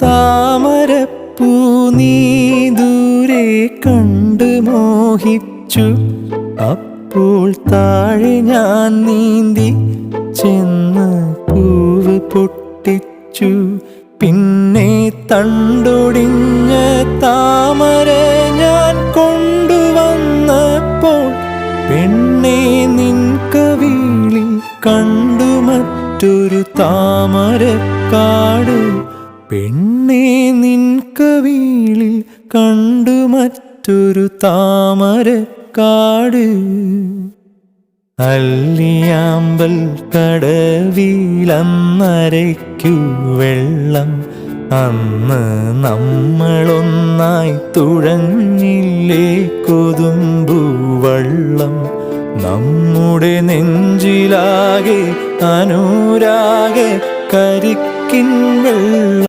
താമരപ്പൂ നീ ദൂരെ കണ്ട് മോഹിച്ചു. അപ്പോൾ താഴെ ഞാൻ നീന്തി ചെന്ന് പൂവ് പൊട്ടിച്ചു. പിന്നെ തണ്ടൊടിഞ്ഞ താമര ഞാൻ കൊണ്ടുവന്നപ്പോൾ പെണ്ണെ നിൻ കവിളിൽ കണ്ടു മറ്റൊരു താമരക്കാട്. പെണ്ണെ നിൻ കവിളിൽ കണ്ടു മറ്റൊരു താമരക്കാട്. അല്ലിയാമ്പൽ കടവിലന്നരയ്ക്കു വെള്ളം. അന്ന് നമ്മളൊന്നായി തുഴഞ്ഞില്ലേ കൊതുമ്പു വള്ളം. നമ്മുടെ നെഞ്ചിലാകെ അനുരാഗ കരിക്കിൻ വെള്ളം.